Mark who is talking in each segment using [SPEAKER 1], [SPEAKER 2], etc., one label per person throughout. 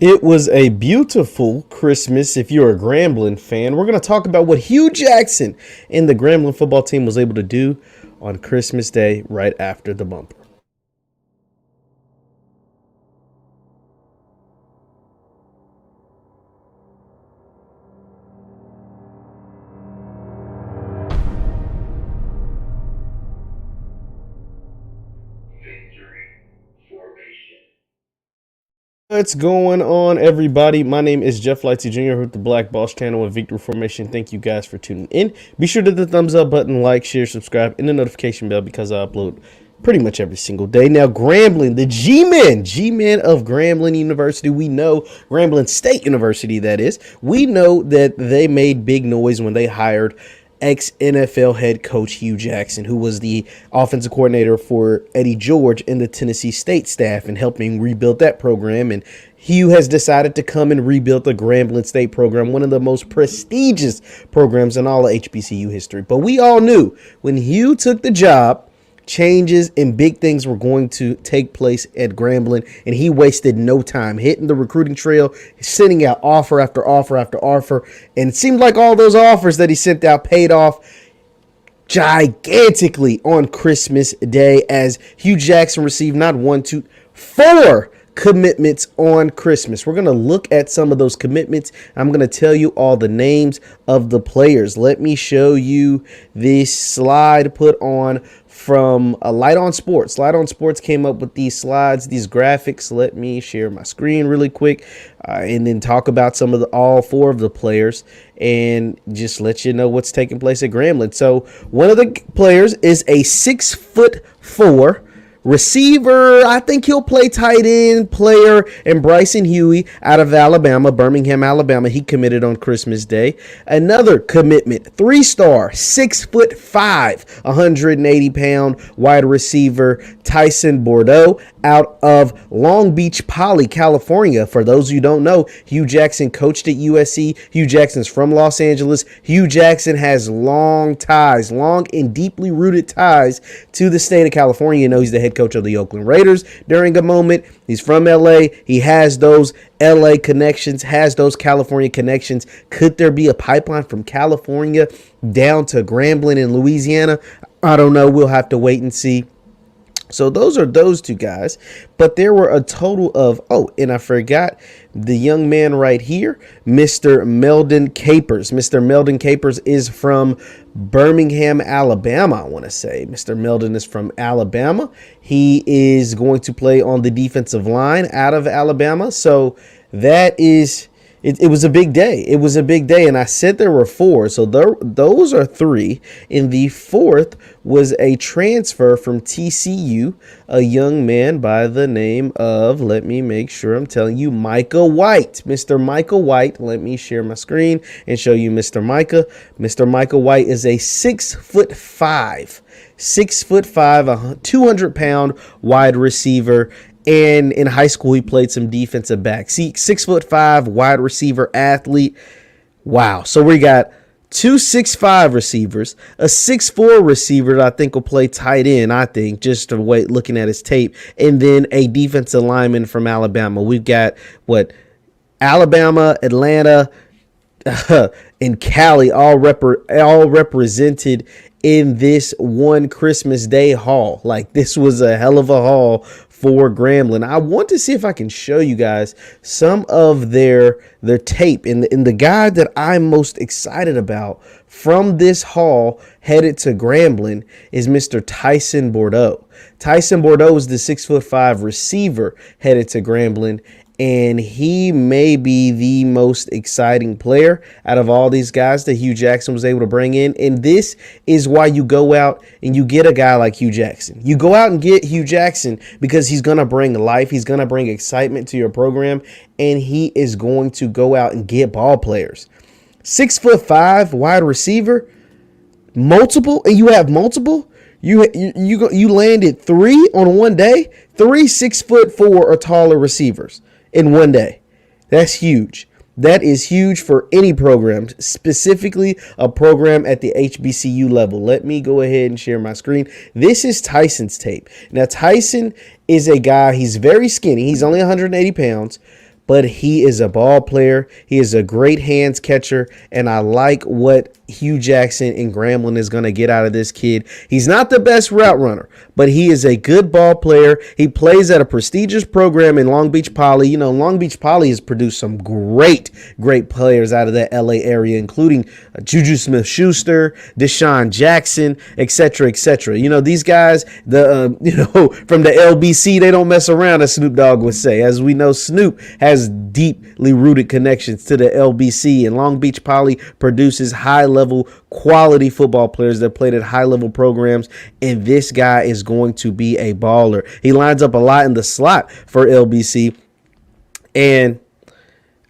[SPEAKER 1] It was a beautiful Christmas if you're a Grambling fan. We're going to talk about what Hue Jackson and the Grambling football team was able to do on Christmas Day right after the bumper. What's going on, everybody? My name is Jeff Lightsy Jr. with the Black Boss channel and Victory Formation. Thank you guys for tuning in. Be sure to hit the thumbs up button, like, share, subscribe, and the notification bell because I upload pretty much every single day. Now, Grambling, the G-Men of Grambling University. We know, Grambling State University, that is. We know that they made big noise when they hired ex-NFL head coach Hue Jackson, who was the offensive coordinator for Eddie George in the Tennessee State staff and helping rebuild that program. And Hue has decided to come and rebuild the Grambling State program, one of the most prestigious programs in all of HBCU history. But we all knew when Hue took the job, changes and big things were going to take place at Grambling, and he wasted no time hitting the recruiting trail, sending out offer after offer after offer, and it seemed like all those offers that he sent out paid off gigantically on Christmas Day, as Hue Jackson received not one, two, four commitments on Christmas. We're going to look at some of those commitments. I'm going to tell you all the names of the players. Let me show you this slide put on from Light on Sports. Light on Sports came up with these slides, these graphics. Let me share my screen really quick and then talk about some of all four of the players and just let you know what's taking place at Grambling. So one of the players is a 6'4" receiver. I think he'll play tight end player, and Brison Huey out of Alabama, Birmingham, Alabama. He committed on Christmas Day. Another commitment, 3-star, 6'5", 180-pound wide receiver Tyson Bordeaux out of Long Beach Poly, California. For those who don't know, Hue Jackson coached at USC. Hue Jackson's from Los Angeles. Hue Jackson has long ties, long and deeply rooted ties to the state of California. You know, he's the head coach of the Oakland Raiders during a moment. He's from LA. He has those LA connections, has those California connections. Could there be a pipeline from California down to Grambling in Louisiana? I don't know. We'll have to wait and see. So those are those two guys, but there were a total of, and I forgot the young man right here, Mr. Meldon Capurs. Mr. Meldon Capurs is from Birmingham, Alabama, I want to say. Mr. Meldon is from Alabama. He is going to play on the defensive line out of Alabama. So that is... It was a big day. It was a big day, and I said there were four, so those are three. And the fourth was a transfer from TCU, a young man by the name of, let me make sure I'm telling you, Micah White. Mr. Micah White. Let me share my screen and show you Mr. Micah. Mr. Micah White is a 6'5", 200-pound wide receiver. And in high school, he played some defensive back. See, 6'5" wide receiver athlete. Wow. So we got two 6'5" receivers, a 6'4" receiver that I think will play tight end, just the way looking at his tape, and then a defensive lineman from Alabama. We've got Alabama, Atlanta, and Cali all represented in this one Christmas Day haul. Like, this was a hell of a haul for Grambling. I want to see if I can show you guys some of their tape. And the guy that I'm most excited about from this haul headed to Grambling is Mr. Tyson Bordeaux. Tyson Bordeaux is the 6'5" receiver headed to Grambling, and he may be the most exciting player out of all these guys that Hue Jackson was able to bring in. And this is why you go out and you get a guy like Hue Jackson. You go out and get Hue Jackson because he's going to bring life. He's going to bring excitement to your program, and he is going to go out and get ball players. 6'5" wide receiver, multiple, and you have multiple. You landed three on one day, 3 6'4" or taller receivers in one day. That's huge. That is huge for any program, specifically a program at the HBCU level. Let me go ahead and share my screen. This is Tyson's tape. Now, Tyson is a guy, he's very skinny. He's only 180 pounds, but he is a ball player. He is a great hands catcher, and I like what Hue Jackson and Grambling is going to get out of this kid. He's not the best route runner, but he is a good ball player. He plays at a prestigious program in Long Beach Poly. You know, Long Beach Poly has produced some great players out of that LA area, including Juju Smith-Schuster, Deshaun Jackson, etc., etc. You know, these guys, from the LBC, they don't mess around, as Snoop Dogg would say. As we know, Snoop has deeply rooted connections to the LBC, and Long Beach Poly produces high-level quality football players that played at high-level programs, and this guy is going to be a baller. He lines up a lot in the slot for LBC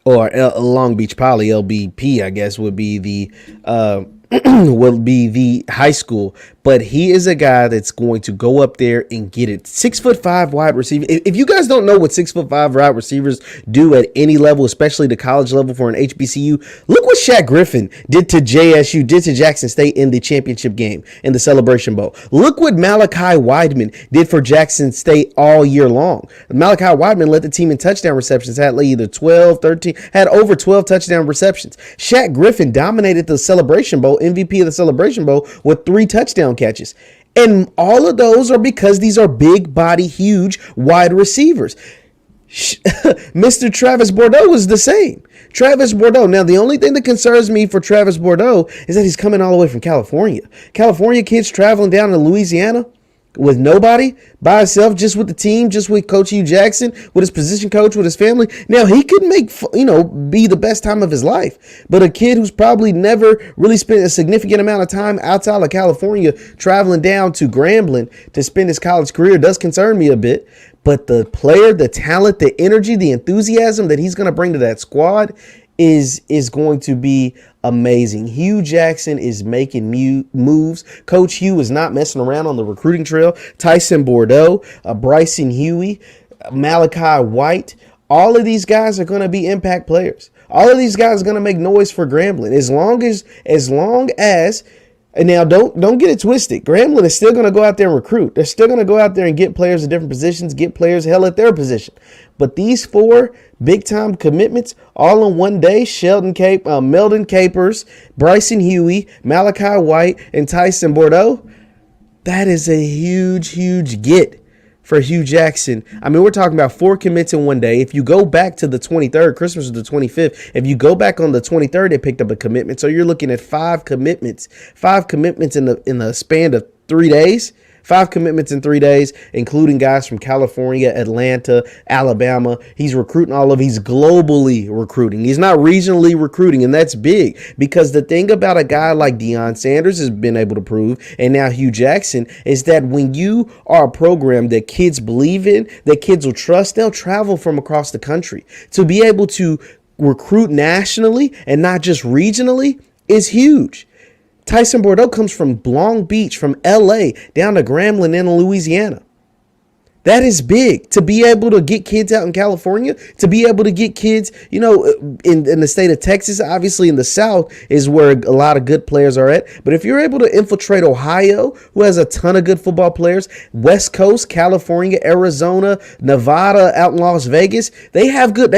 [SPEAKER 1] or Long Beach Poly. LBP, I guess, would be the high school, but he is a guy that's going to go up there and get it. 6'5" wide receiver. If you guys don't know what 6'5" wide receivers do at any level, especially the college level for an HBCU, look what Shaq Griffin did to JSU, did to Jackson State in the championship game, in the Celebration Bowl. Look what Malachi White did for Jackson State all year long. Malachi White led the team in touchdown receptions, had either 12, 13, had over 12 touchdown receptions. Shaq Griffin dominated the Celebration Bowl, MVP of the Celebration Bowl, with 3 touchdown catches. And all of those are because these are big body, huge wide receivers. Mr. Travis Bordeaux was the same. Travis Bordeaux. Now, the only thing that concerns me for Travis Bordeaux is that he's coming all the way from California. California kids traveling down to Louisiana with nobody, by himself, just with the team, just with Coach Hue Jackson, with his position coach, with his family. Now, he could be the best time of his life. But a kid who's probably never really spent a significant amount of time outside of California traveling down to Grambling to spend his college career does concern me a bit. But the player, the talent, the energy, the enthusiasm that he's going to bring to that squad is going to be amazing. Hue Jackson is making moves. Coach Hue is not messing around on the recruiting trail. Tyson Bordeaux, Brison Huey, Malachi White, all of these guys are going to be impact players. All of these guys are going to make noise for Grambling. As long as and now don't get it twisted. Grambling is still going to go out there and recruit. They're still going to go out there and get players at different positions, get players hell at their position. But these 4 big-time commitments all in one day, Meldon Capurs, Brison Huey, Malachi White, and Tyson Bordeaux, that is a huge get for Hue Jackson. I mean, we're talking about 4 commits in one day. If you go back to the 23rd, Christmas was the 25th. If you go back on the 23rd, they picked up a commitment. So you're looking at 5 commitments. 5 commitments in the span of 3 days. 5 commitments in 3 days, including guys from California, Atlanta, Alabama. He's recruiting he's globally recruiting. He's not regionally recruiting, and that's big because the thing about a guy like Deion Sanders has been able to prove, and now Hue Jackson, is that when you are a program that kids believe in, that kids will trust, they'll travel from across the country. To be able to recruit nationally and not just regionally is huge. Tyson Bordeaux comes from Long Beach, from LA, down to Grambling in Louisiana. That is big. To be able to get kids out in California, to be able to get kids, in the state of Texas, obviously in the South is where a lot of good players are at. But if you're able to infiltrate Ohio, who has a ton of good football players, West Coast, California, Arizona, Nevada, out in Las Vegas, they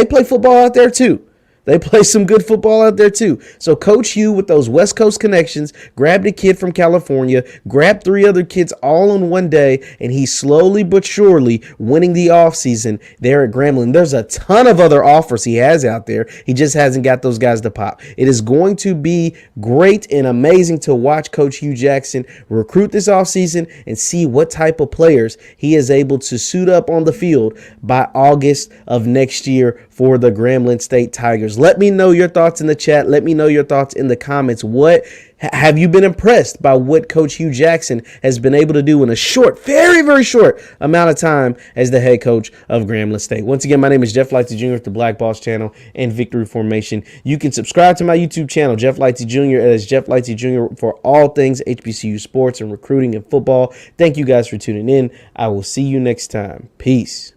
[SPEAKER 1] play football out there too. They play some good football out there too. So Coach Hue, with those West Coast connections, grabbed a kid from California, grabbed 3 other kids all in one day, and he's slowly but surely winning the offseason there at Grambling. There's a ton of other offers he has out there. He just hasn't got those guys to pop. It is going to be great and amazing to watch Coach Hue Jackson recruit this offseason and see what type of players he is able to suit up on the field by August of next year for the Grambling State Tigers. Let me know your thoughts in the chat. Let me know your thoughts in the comments. What have you been impressed by what Coach Hue Jackson has been able to do in a short, very, very short amount of time as the head coach of Grambling State? Once again, my name is Jeff Lightsy Jr. with the Black Boss Channel and Victory Formation. You can subscribe to my YouTube channel, Jeff Lightsy Jr. as Jeff Lightsy Jr. for all things HBCU sports and recruiting and football. Thank you guys for tuning in. I will see you next time. Peace.